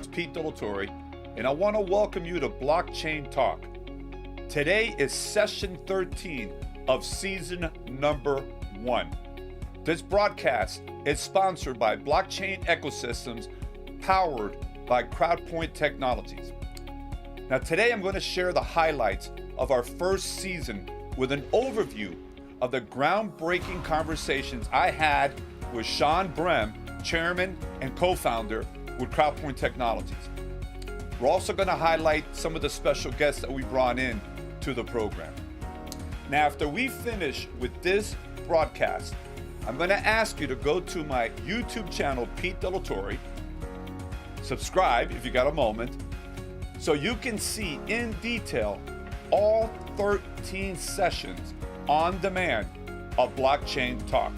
Pete Dillatore, and I want to welcome you to BlockChain Talk. Today is session 13 of season number 1. This broadcast is sponsored by BlockChain Ecosystems, powered by CrowdPoint Technologies. Now today I'm going to share the highlights of our first season with an overview of the groundbreaking conversations I had with Sean Brem, chairman and co-founder with CrowdPoint Technologies. We're also going to highlight some of the special guests that we brought in to the program. Now, after we finish with this broadcast, I'm going to ask you to go to my YouTube channel, Pete Dillatore, subscribe if you got a moment, so you can see in detail all 13 sessions on demand of BlockChain Talk.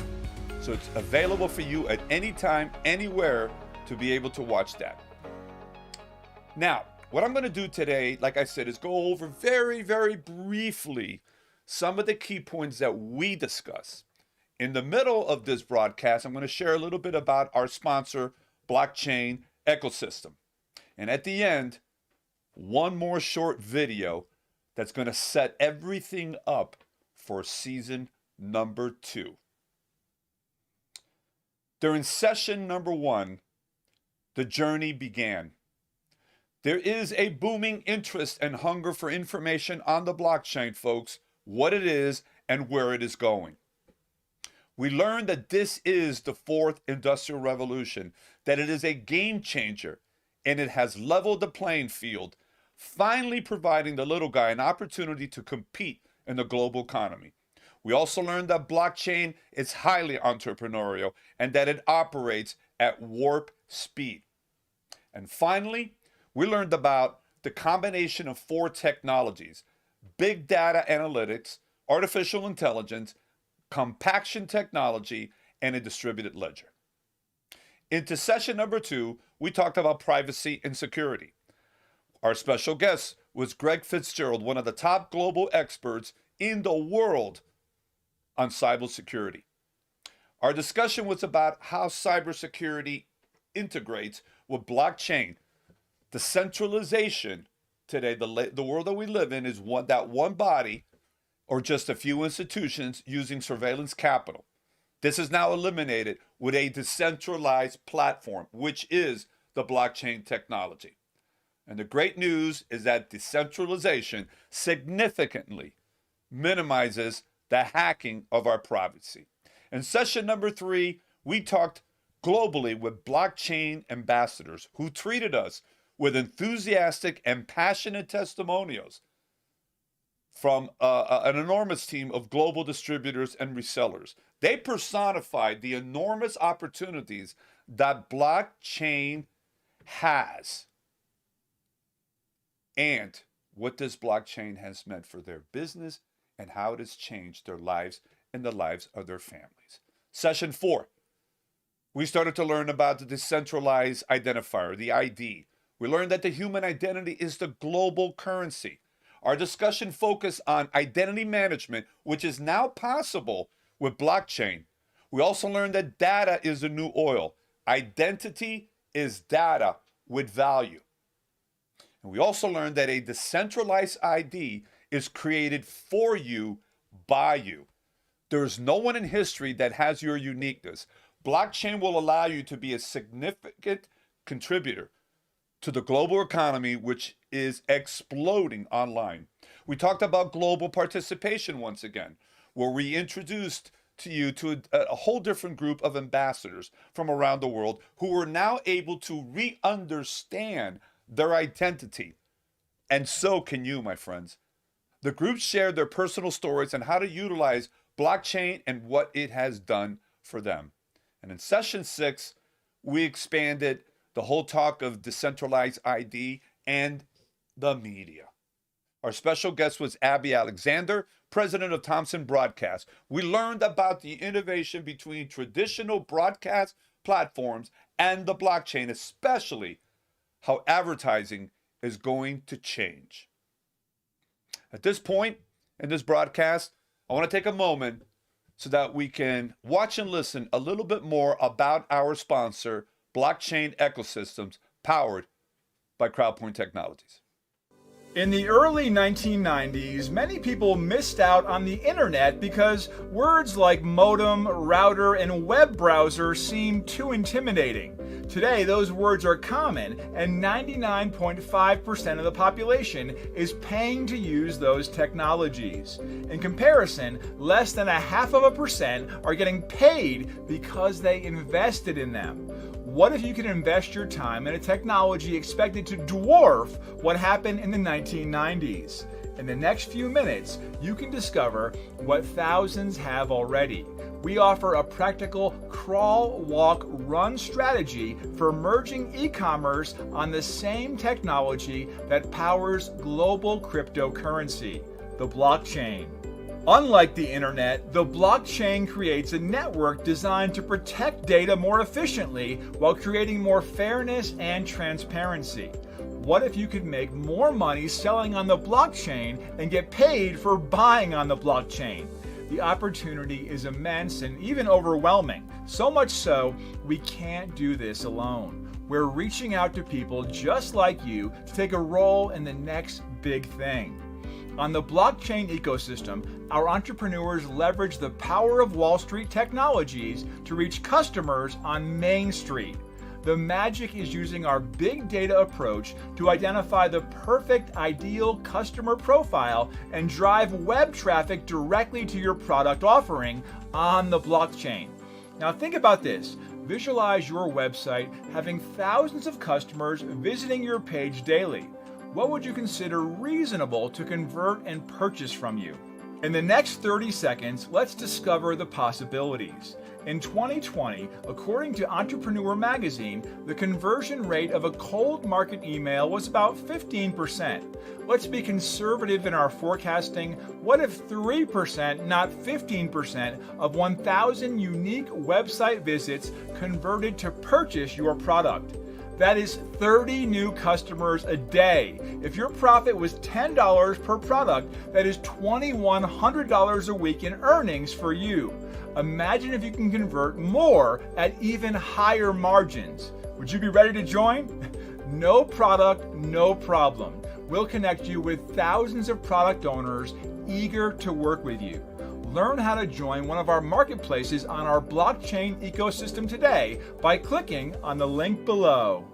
So it's available for you at any time, anywhere, to be able to watch that. Now, what I'm going to do today, like I said, is go over very, very briefly some of the key points that we discuss. In the middle of this broadcast, I'm going to share a little bit about our sponsor, BlockChain Ecosystem. And at the end, one more short video that's going to set everything up for season number 2. During session number 1, the journey began. There is a booming interest and hunger for information on the blockchain, folks, what it is and where it is going. We learned that this is the 4th industrial revolution, that it is a game changer, and it has leveled the playing field, finally providing the little guy an opportunity to compete in the global economy. We also learned that blockchain is highly entrepreneurial and that it operates at warp speed. And finally, we learned about the combination of 4 technologies: big data analytics, artificial intelligence, compaction technology, and a distributed ledger. Into session number 2, we talked about privacy and security. Our special guest was Greg Fitzgerald, one of the top global experts in the world on cybersecurity. Our discussion was about how cybersecurity integrates with blockchain. The centralization today, the world that we live in, is one body or just a few institutions using surveillance capital. This is now eliminated with a decentralized platform, which is the blockchain technology. And the great news is that decentralization significantly minimizes the hacking of our privacy. In session number 3, we talked globally with blockchain ambassadors who treated us with enthusiastic and passionate testimonials from an enormous team of global distributors and resellers. They personified the enormous opportunities that blockchain has and what this blockchain has meant for their business and how it has changed their lives and the lives of their families. Session 4, we started to learn about the Decentralized Identifier, the ID. We learned that the human identity is the global currency. Our discussion focused on identity management, which is now possible with blockchain. We also learned that data is the new oil. Identity is data with value. And we also learned that a decentralized ID is created for you, by you. There's no one in history that has your uniqueness. Blockchain will allow you to be a significant contributor to the global economy, which is exploding online. We talked about global participation once again, where we introduced to you to a whole different group of ambassadors from around the world who were now able to re-understand their identity. And so can you, my friends. The group shared their personal stories on how to utilize blockchain and what it has done for them. And in session 6, we expanded the whole talk of decentralized ID and the media. Our special guest was Abby Alexander, president of Thomson Broadcast. We learned about the innovation between traditional broadcast platforms and the blockchain, especially how advertising is going to change. At this point in this broadcast, I want to take a moment so that we can watch and listen a little bit more about our sponsor, BlockChain Ecosystems, powered by CrowdPoint Technologies. In the early 1990s, many people missed out on the internet because words like modem, router, and web browser seemed too intimidating. Today, those words are common, and 99.5% of the population is paying to use those technologies. In comparison, less than 0.5% are getting paid because they invested in them. What if you could invest your time in a technology expected to dwarf what happened in the 1990s? In the next few minutes, you can discover what thousands have already. We offer a practical crawl, walk, run strategy for merging e-commerce on the same technology that powers global cryptocurrency, the blockchain. Unlike the internet, the blockchain creates a network designed to protect data more efficiently while creating more fairness and transparency. What if you could make more money selling on the blockchain and get paid for buying on the blockchain? The opportunity is immense and even overwhelming, so much so we can't do this alone. We're reaching out to people just like you to take a role in the next big thing. On the blockchain ecosystem, our entrepreneurs leverage the power of Wall Street technologies to reach customers on Main Street. The magic is using our big data approach to identify the perfect ideal customer profile and drive web traffic directly to your product offering on the blockchain. Now think about this. Visualize your website having thousands of customers visiting your page daily. What would you consider reasonable to convert and purchase from you? In the next 30 seconds, let's discover the possibilities. In 2020, according to Entrepreneur Magazine, the conversion rate of a cold market email was about 15%. Let's be conservative in our forecasting. What if 3%, not 15%, of 1,000 unique website visits converted to purchase your product? That is 30 new customers a day. If your profit was $10 per product, that is $2,100 a week in earnings for you. Imagine if you can convert more at even higher margins. Would you be ready to join? No product, no problem. We'll connect you with thousands of product owners eager to work with you. Learn how to join one of our marketplaces on our blockchain ecosystem today by clicking on the link below.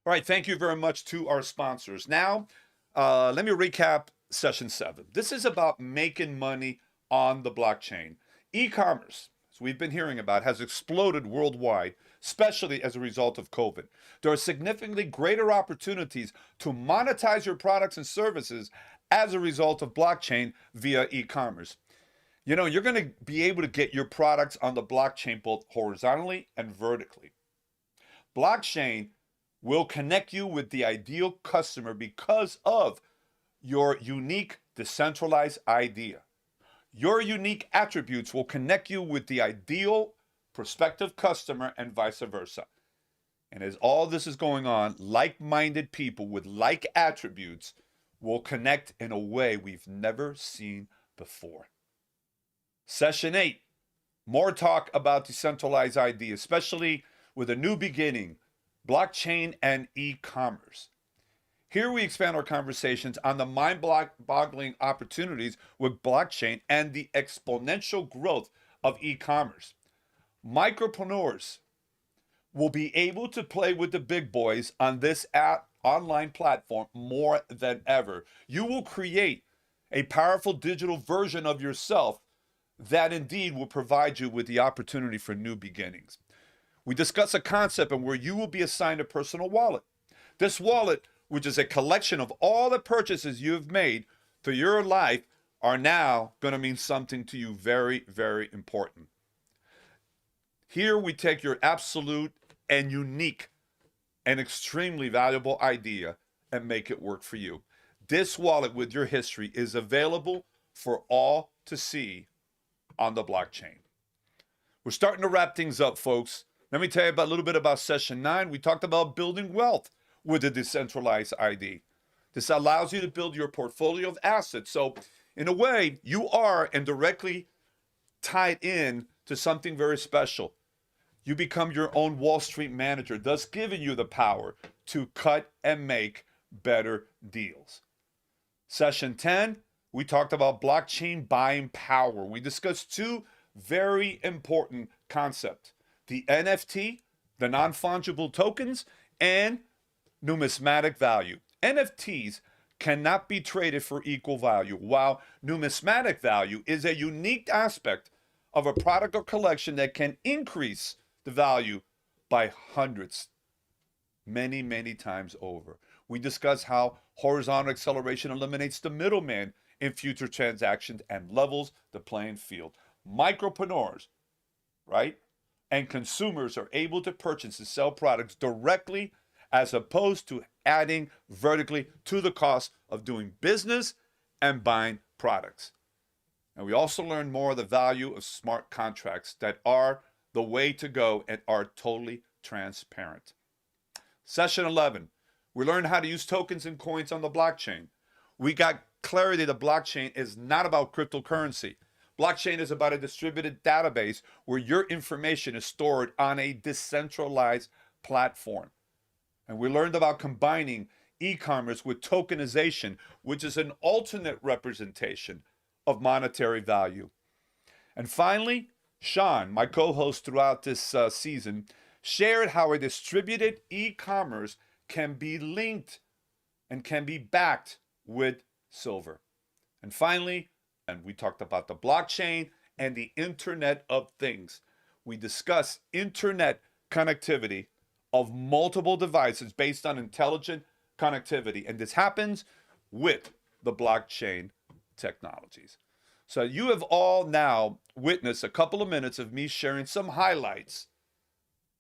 All right, thank you very much to our sponsors. Now, let me recap session 7. This is about making money on the blockchain. E-commerce, as we've been hearing about, has exploded worldwide, especially as a result of COVID. There are significantly greater opportunities to monetize your products and services as a result of blockchain via e-commerce. You know, you're going to be able to get your products on the blockchain both horizontally and vertically. Blockchain will connect you with the ideal customer because of your unique decentralized idea. Your unique attributes will connect you with the ideal prospective customer and vice versa. And as all this is going on, like-minded people with like attributes will connect in a way we've never seen before. Session 8, more talk about decentralized ID, especially with a new beginning, blockchain and e-commerce. Here we expand our conversations on the mind-boggling opportunities with blockchain and the exponential growth of e-commerce. Micropreneurs will be able to play with the big boys on this online platform more than ever. You will create a powerful digital version of yourself that indeed will provide you with the opportunity for new beginnings. We discuss a concept in where you will be assigned a personal wallet. This wallet, which is a collection of all the purchases you've made through your life, are now going to mean something to you very, very important. Here we take your absolute and unique and extremely valuable idea and make it work for you. This wallet with your history is available for all to see on the blockchain. We're starting to wrap things up, folks. Let me tell you a little bit about session 9. We talked about building wealth with a decentralized ID. This allows you to build your portfolio of assets. So in a way, you are indirectly tied in to something very special. You become your own Wall Street manager, thus giving you the power to cut and make better deals. Session 10, we talked about blockchain buying power. We discussed two very important concepts: the NFT, the non-fungible tokens, and numismatic value. NFTs cannot be traded for equal value, while numismatic value is a unique aspect of a product or collection that can increase the value by hundreds, many, many times over. We discuss how horizontal acceleration eliminates the middleman in future transactions and levels the playing field. Micropreneurs, right, and consumers are able to purchase and sell products directly as opposed to adding vertically to the cost of doing business and buying products. And we also learn more of the value of smart contracts that are the way to go and are totally transparent. Session 11, we learned how to use tokens and coins on the blockchain. We got clarity that blockchain is not about cryptocurrency. Blockchain is about a distributed database where your information is stored on a decentralized platform. And we learned about combining e-commerce with tokenization, which is an alternate representation of monetary value. And finally, Sean, my co-host throughout this season, shared how a distributed e-commerce can be linked and can be backed with silver. And finally, and we talked about the blockchain and the Internet of Things. We discussed internet connectivity of multiple devices based on intelligent connectivity. And this happens with the blockchain technologies. So you have all now witnessed a couple of minutes of me sharing some highlights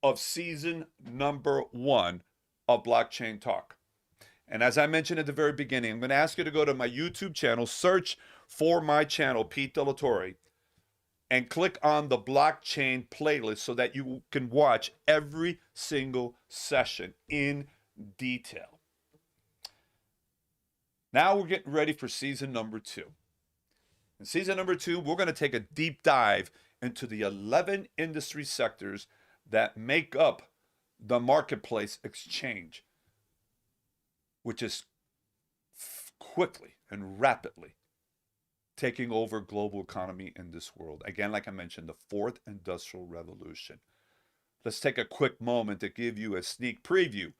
of season number 1 of Blockchain Talk. And as I mentioned at the very beginning, I'm going to ask you to go to my YouTube channel, search for my channel, Pete Delatorre, and click on the blockchain playlist so that you can watch every single session in detail. Now we're getting ready for season number 2. In season number 2, we're going to take a deep dive into the 11 industry sectors that make up the marketplace exchange, which is quickly and rapidly taking over global economy in this world. Again, like I mentioned, the fourth industrial revolution. Let's take a quick moment to give you a sneak preview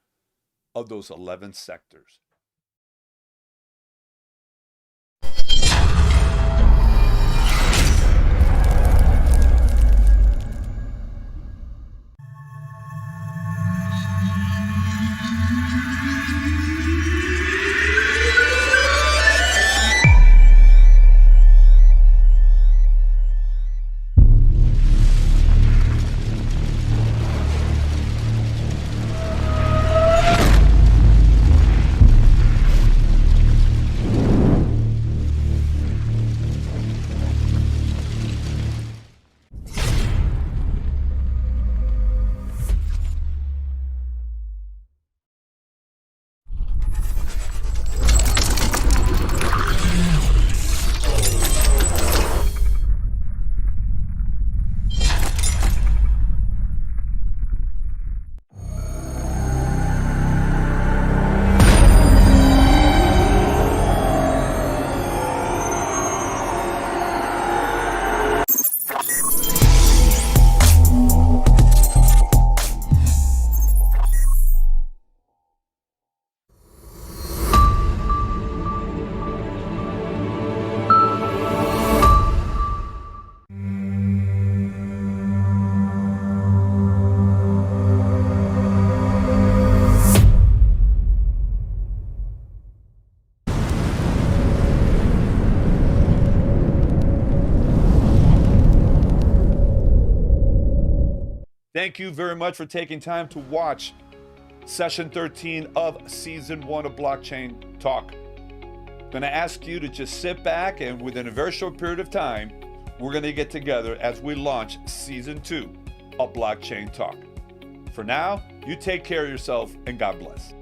of those 11 sectors. Thank you very much for taking time to watch session 13 of season 1 of Blockchain Talk. I'm going to ask you to just sit back, and within a very short period of time, we're going to get together as we launch season 2 of Blockchain Talk. For now, you take care of yourself and God bless.